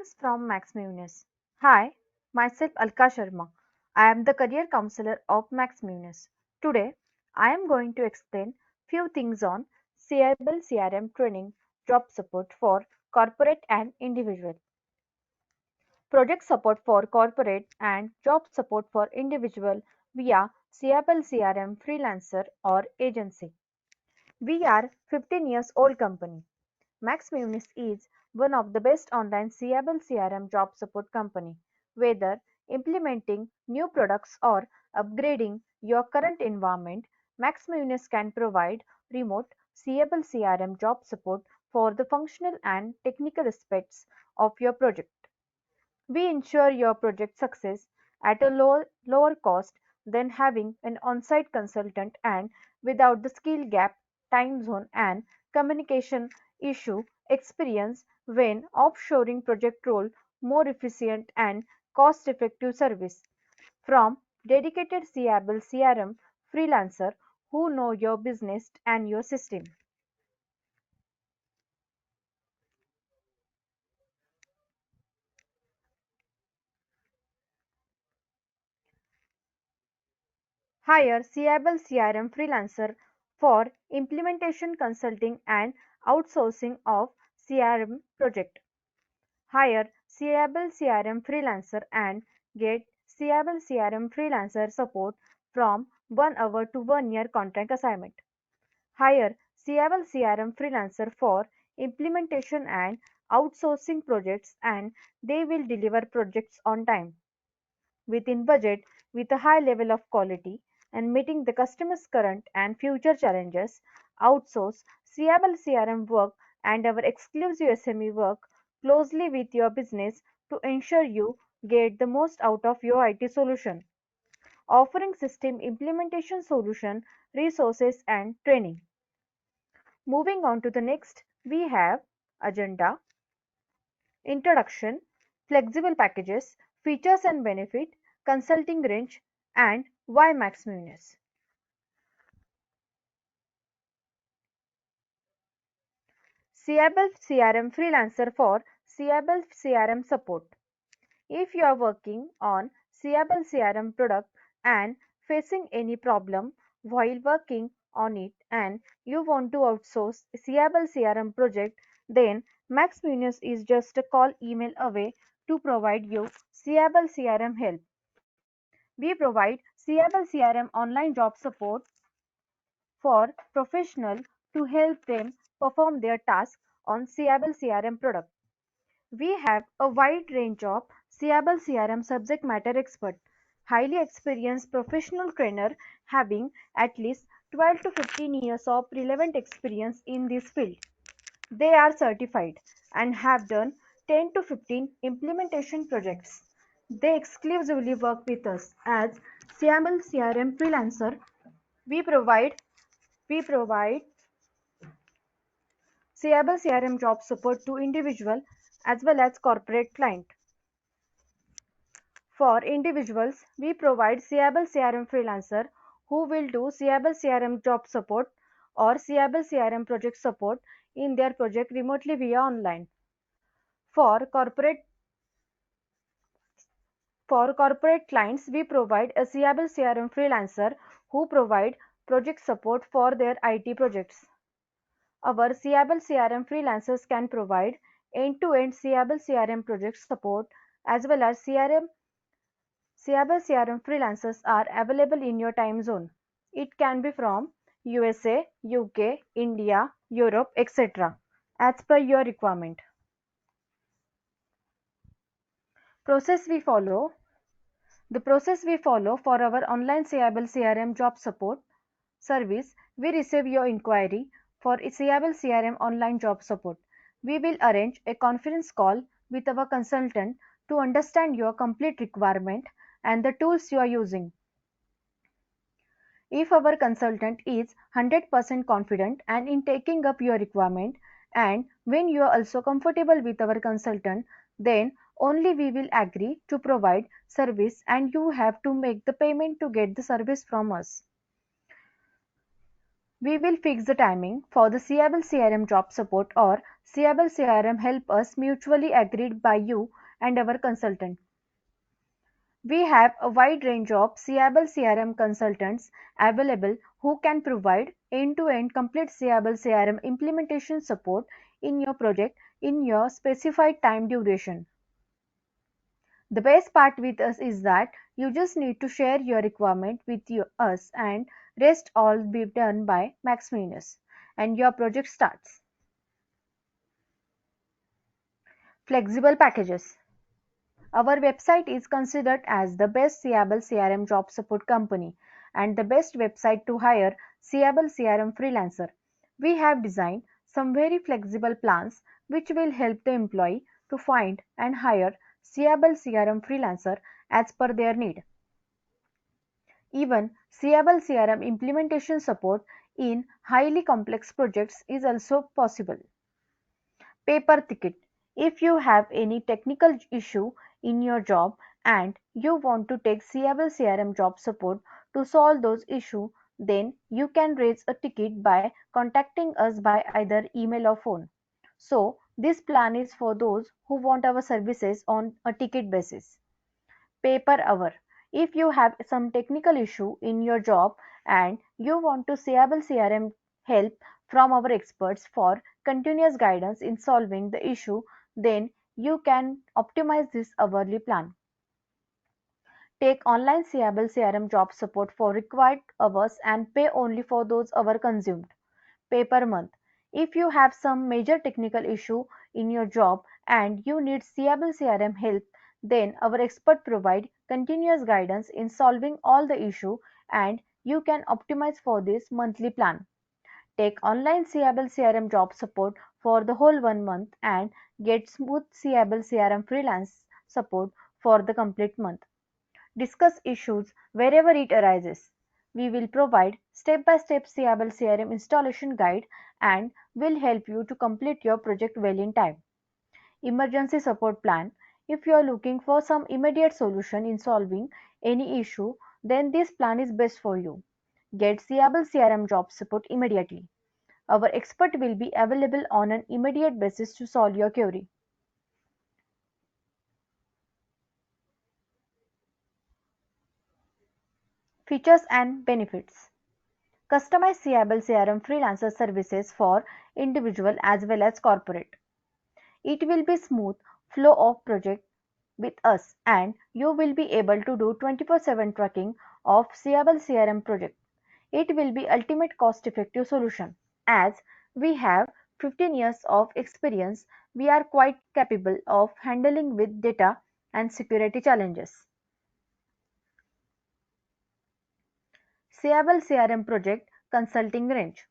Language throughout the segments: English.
Greetings from Max Munis. Hi, myself Alka Sharma. I am the career counselor of Max Munis. Today, I am going to explain few things on Siebel CRM training job support for corporate and individual. Project support for corporate and job support for individual via Siebel CRM Freelancer or agency. We are 15 years old company. Max Munis is one of the best online Siebel CRM job support company. Whether implementing new products or upgrading your current environment, Max Munis can provide remote Siebel CRM job support for the functional and technical aspects of your project. We ensure your project success at a lower cost than having an on-site consultant and without the skill gap, time zone and communication issue experience when offshoring project role more efficient and cost-effective service from dedicated Siebel CRM freelancer who know your business and your system. Hire Siebel CRM Freelancer for implementation consulting and outsourcing of CRM project. Hire Siebel CRM Freelancer and get Siebel CRM Freelancer support from 1 hour to 1 year contract assignment. Hire Siebel CRM Freelancer for implementation and outsourcing projects and they will deliver projects on time within budget with a high level of quality and meeting the customer's current and future challenges, outsource Siebel CRM work and our exclusive SME work closely with your business to ensure you get the most out of your IT solution, offering system implementation solution, resources and training. Moving on to the next, we have agenda, introduction, flexible packages, features and benefit, consulting range, and why Max Munis. Siebel CRM Freelancer for Siebel CRM support. If you are working on Siebel CRM product and facing any problem while working on it and you want to outsource Siebel CRM project, then Max Munis is just a call email away to provide you Siebel CRM help. We provide Siebel CRM online job support for professionals to help them perform their tasks on Siebel CRM product. We have a wide range of Siebel CRM subject matter expert, highly experienced professional trainer having at least 12 to 15 years of relevant experience in this field. They are certified and have done 10 to 15 implementation projects. They exclusively work with us as Siebel CRM freelancer. We provide we provide Siebel CRM job support to individual as well as corporate client. For individuals, we provide Siebel CRM freelancer who will do Siebel CRM job support or Siebel CRM project support in their project remotely via online. For corporate for corporate clients, we provide a Siebel CRM freelancer who provide project support for their IT projects. Our Siebel CRM freelancers can provide end-to-end Siebel CRM project support as well as Siebel CRM freelancers are available in your time zone. It can be from USA, UK, India, Europe, etc. as per your requirement. Process we follow The process we follow for our online Siebel CRM job support service, we receive your inquiry for Siebel CRM online job support. We will arrange a conference call with our consultant to understand your complete requirement and the tools you are using. If our consultant is 100% confident and in taking up your requirement and when you are also comfortable with our consultant, then only we will agree to provide service and you have to make the payment to get the service from us. We will fix the timing for the Siebel CRM job support or Siebel CRM help us mutually agreed by you and our consultant. We have a wide range of Siebel CRM consultants available who can provide end-to-end complete Siebel CRM implementation support in your project in your specified time duration. The best part with us is that you just need to share your requirement with us and rest all be done by Max Minus and your project starts. Flexible packages. Our website is considered as the best Siebel CRM job support company and the best website to hire Siebel CRM Freelancer. We have designed some very flexible plans which will help the employee to find and hire Siebel CRM Freelancer as per their need. Even Siebel CRM implementation support in highly complex projects is also possible. Paper ticket. If you have any technical issue in your job and you want to take Siebel CRM job support to solve those issues, then you can raise a ticket by contacting us by either email or phone. So, this plan is for those who want our services on a ticket basis. Pay per hour. If you have some technical issue in your job and you want to Siebel CRM help from our experts for continuous guidance in solving the issue, then you can optimize this hourly plan. Take online Siebel CRM job support for required hours and pay only for those hours consumed. Pay per month. If you have some major technical issue in your job and you need Siebel CRM help, then our expert provide continuous guidance in solving all the issue and you can optimize for this monthly plan. Take online Siebel CRM job support for the whole 1 month and get smooth Siebel CRM freelance support for the complete month. Discuss issues wherever it arises. We will provide step-by-step Siebel CRM installation guide and will help you to complete your project well in time. Emergency support plan. If you are looking for some immediate solution in solving any issue, then this plan is best for you. Get Siebel CRM job support immediately. Our expert will be available on an immediate basis to solve your query. Features and benefits. Customize Siebel CRM freelancer services for individual as well as corporate. It will be smooth flow of project with us and you will be able to do 24/7 tracking of Siebel CRM project. It will be ultimate cost effective solution. As we have 15 years of experience, we are quite capable of handling with data and security challenges. Siebel CRM project consulting range.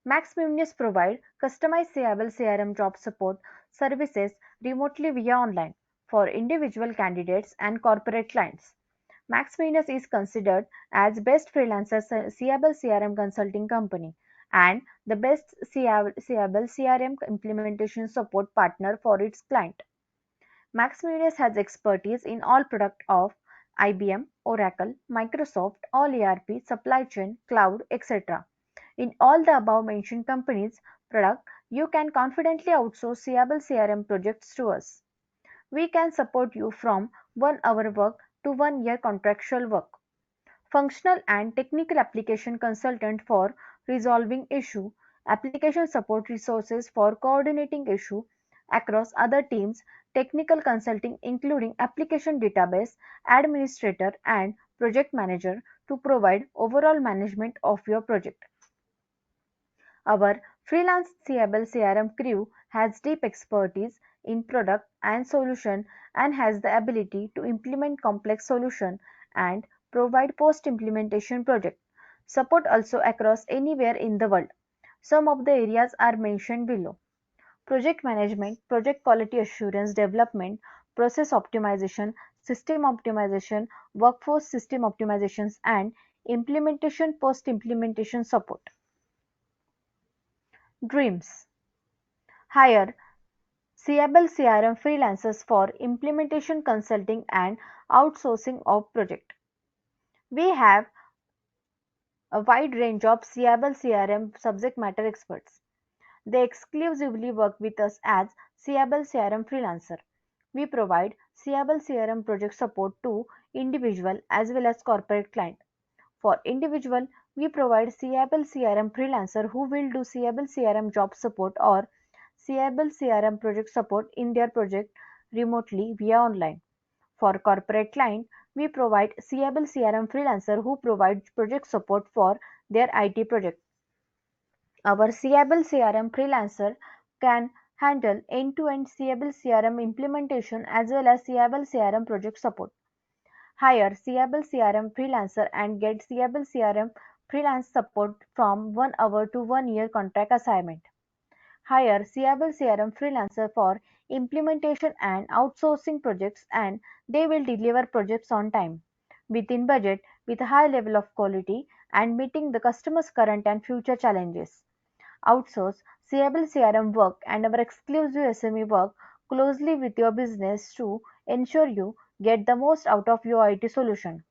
Max Munis provide customized Siebel CRM job support services remotely via online for individual candidates and corporate clients. Max Munis is considered as best freelancer Siebel CRM consulting company and the best Siebel CRM implementation support partner for its client. Max Munis has expertise in all products of IBM, Oracle, Microsoft, all ERP, supply chain, cloud, etc. In all the above mentioned companies' product, you can confidently outsource Siebel CRM projects to us. We can support you from 1 hour work to 1 year contractual work. Functional and technical application consultant for resolving issue, application support resources for coordinating issue across other teams, technical consulting including application database, administrator and project manager to provide overall management of your project. Our freelance Siebel CRM crew has deep expertise in product and solution and has the ability to implement complex solution and provide post-implementation project support also across anywhere in the world. Some of the areas are mentioned below. Project management, project quality assurance development, process optimization, system optimization, workforce system optimizations and implementation post-implementation support. Dreams. Hire Siebel CRM freelancers for implementation consulting and outsourcing of project. We have a wide range of Siebel CRM subject matter experts. They exclusively work with us as Siebel CRM Freelancer. We provide Siebel CRM project support to individual as well as corporate client. For individual, we provide Siebel CRM Freelancer who will do Siebel CRM job support or Siebel CRM project support in their project remotely via online. For corporate client, we provide Siebel CRM Freelancer who provides project support for their IT project. Our Siebel CRM Freelancer can handle end-to-end Siebel CRM implementation as well as Siebel CRM project support. Hire Siebel CRM Freelancer and get Siebel CRM freelance support from 1 hour to 1 year contract assignment. Hire Siebel CRM Freelancer for implementation and outsourcing projects and they will deliver projects on time, within budget, with a high level of quality and meeting the customer's current and future challenges. Outsource Siebel CRM work and our exclusive SME work closely with your business to ensure you get the most out of your IT solution,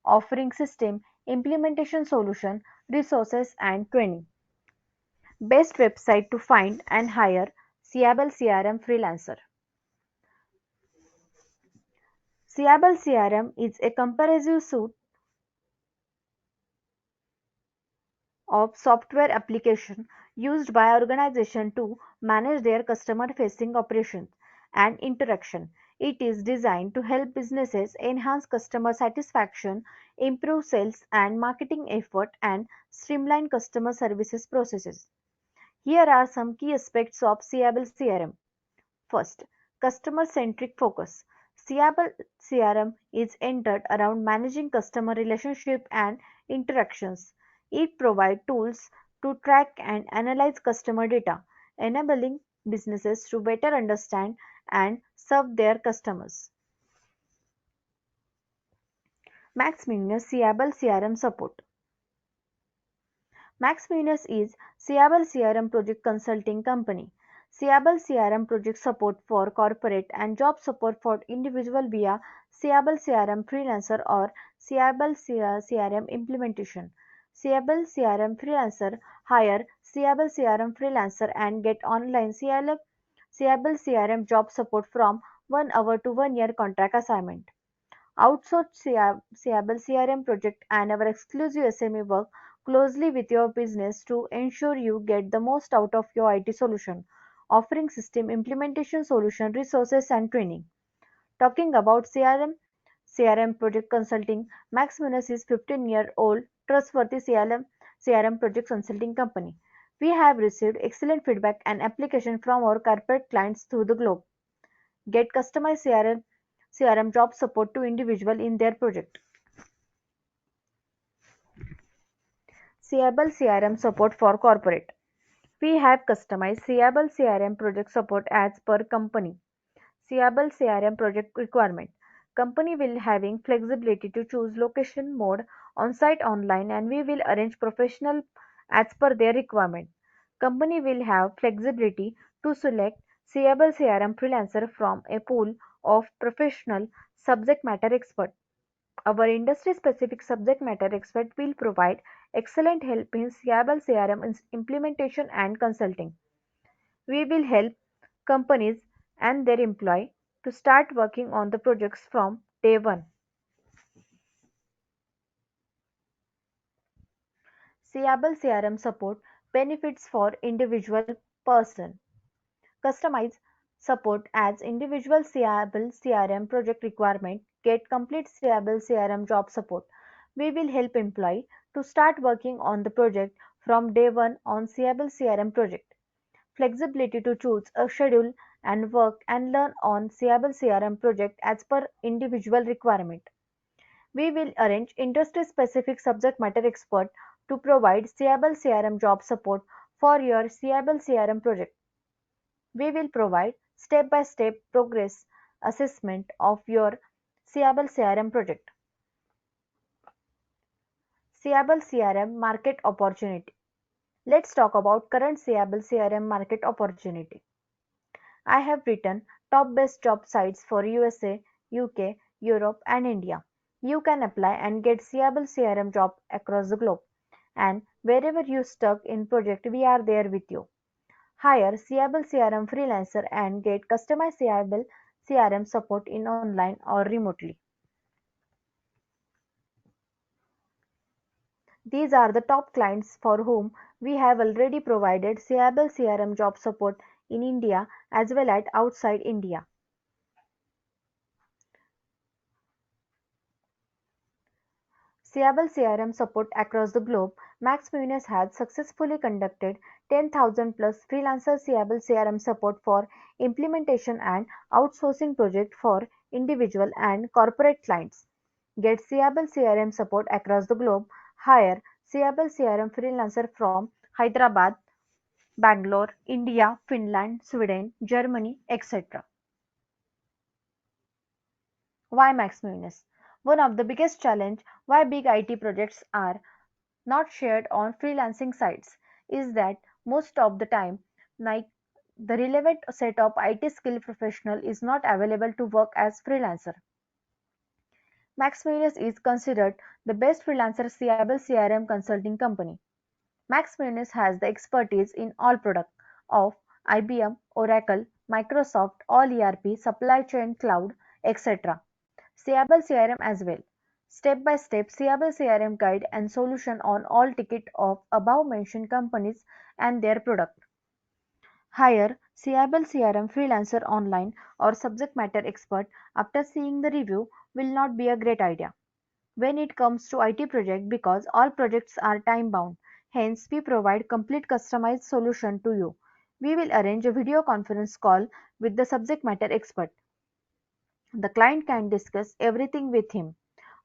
offering system, implementation solution, resources and training. Best website to find and hire Siebel CRM Freelancer. Siebel CRM is a comprehensive suite of software application used by organizations to manage their customer-facing operations and interaction. It is designed to help businesses enhance customer satisfaction, improve sales and marketing effort, and streamline customer services processes. Here are some key aspects of Siebel CRM. First, customer-centric focus. Siebel CRM is centered around managing customer relationship and interactions. It provides tools to track and analyze customer data, enabling businesses to better understand and serve their customers. Max Minus Siebel CRM support. Max Minus is Siebel CRM project consulting company. Siebel CRM project support for corporate and job support for individual via Siebel CRM Freelancer or Siebel CRM implementation. Siebel CRM Freelancer hire Siebel CRM Freelancer and get online Siebel CRM job support from 1 hour to 1 year contract assignment. Outsource Siebel CRM project and our exclusive SME work closely with your business to ensure you get the most out of your IT solution, offering system implementation solution, resources and training. Talking about CRM project consulting, Max Minus is 15-year-old trustworthy CRM project consulting company. We have received excellent feedback and application from our corporate clients through the globe. Get customized CRM job support to individual in their project. Siebel CRM support for corporate. We have customized Siebel CRM project support as per company. Siebel CRM project requirement. Company will having flexibility to choose location mode on-site online and we will arrange professional as per their requirement. Company will have flexibility to select Siebel CRM freelancer from a pool of professional subject matter expert. Our industry-specific subject matter expert will provide excellent help in Siebel CRM implementation and consulting. We will help companies and their employee to start working on the projects from day one. Siebel CRM support benefits for individual person. Customize support as individual Siebel CRM project requirement. Get complete Siebel CRM job support. We will help employee to start working on the project from day one on Siebel CRM project. Flexibility to choose a schedule and work and learn on Siebel CRM project as per individual requirement. We will arrange industry-specific subject matter expert to provide Siebel CRM job support for your Siebel CRM project. We will provide step-by-step progress assessment of your Siebel CRM project. Siebel CRM market opportunity. Let's talk about current Siebel CRM market opportunity. I have written top best job sites for USA, UK, Europe and India. You can apply and get Siebel CRM job across the globe. and wherever you stuck in project, we are there with you. Hire Siebel CRM Freelancer and get customized Siebel CRM support in online or remotely. These are the top clients for whom we have already provided Siebel CRM job support in India as well as outside India. Siebel CRM support across the globe. Max Munoz has successfully conducted 10,000 plus freelancer Siebel CRM support for implementation and outsourcing projects for individual and corporate clients. Get Siebel CRM support across the globe. Hire Siebel CRM freelancer from Hyderabad, Bangalore, India, Finland, Sweden, Germany, etc. Why Max Munoz? One of the biggest challenge why big IT projects are not shared on freelancing sites is that most of the time, like the relevant set of IT skill professional is not available to work as freelancer. Max Munoz is considered the best freelancer Siebel CRM consulting company. Max Munoz has the expertise in all products of IBM, Oracle, Microsoft, all ERP, supply chain, cloud, etc. Siebel CRM as well. Step-by-step Siebel CRM guide and solution on all ticket of above mentioned companies and their product. Hire Siebel CRM freelancer online or subject matter expert after seeing the review will not be a great idea when it comes to IT project because all projects are time bound. Hence, we provide complete customized solution to you. We will arrange a video conference call with the subject matter expert. The client can discuss everything with him.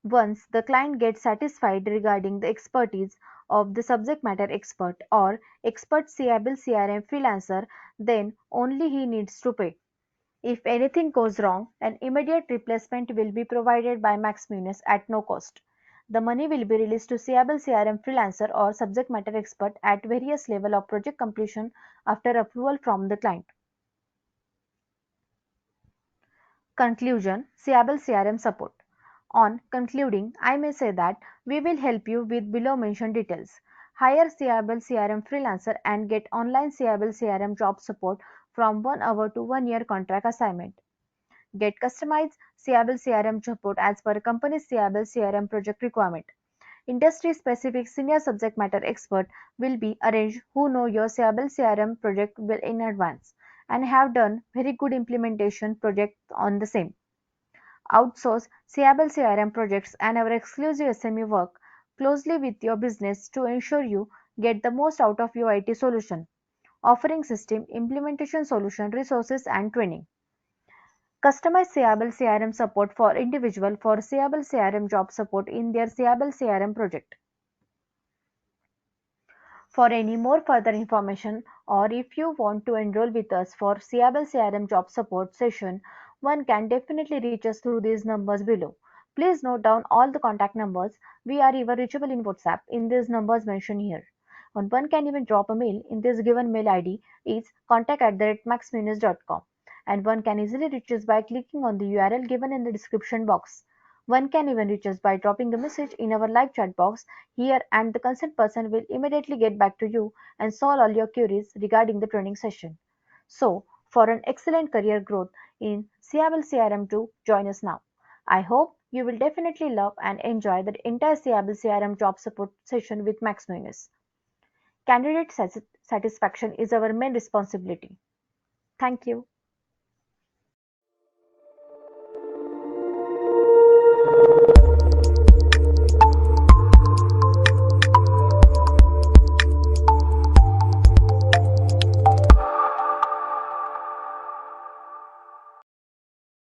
Once the client gets satisfied regarding the expertise of the subject matter expert or expert Siebel CRM freelancer, then only he needs to pay. If anything goes wrong, an immediate replacement will be provided by Max Munoz at no cost. The money will be released to Siebel CRM freelancer or subject matter expert at various level of project completion after approval from the client. Conclusion: Siebel CRM support. On concluding, I may say that we will help you with below mentioned details. Hire Siebel CRM freelancer and get online Siebel CRM job support from 1 hour to 1 year contract assignment. Get customized Siebel CRM support as per company's Siebel CRM project requirement. Industry-specific senior subject matter expert will be arranged who know your Siebel CRM project well in advance and have done very good implementation project on the same. Outsource Siebel CRM projects and our exclusive SME work closely with your business to ensure you get the most out of your IT solution, offering system implementation solution resources and training. Customize Siebel CRM support for individual for Siebel CRM job support in their Siebel CRM project. For any more further information or if you want to enroll with us for Siebel CRM job support session, one can definitely reach us through these numbers below. Please note down all the contact numbers. We are even reachable in WhatsApp in these numbers mentioned here. And one can even drop a mail in this given mail ID is contact@maxminus.com and one can easily reach us by clicking on the URL given in the description box. One can even reach us by dropping a message in our live chat box here and the concerned person will immediately get back to you and solve all your queries regarding the training session. So, for an excellent career growth in Siebel CRM2, join us now. I hope you will definitely love and enjoy the entire Siebel CRM job support session with Max Nunes. Candidate satisfaction is our main responsibility. Thank you.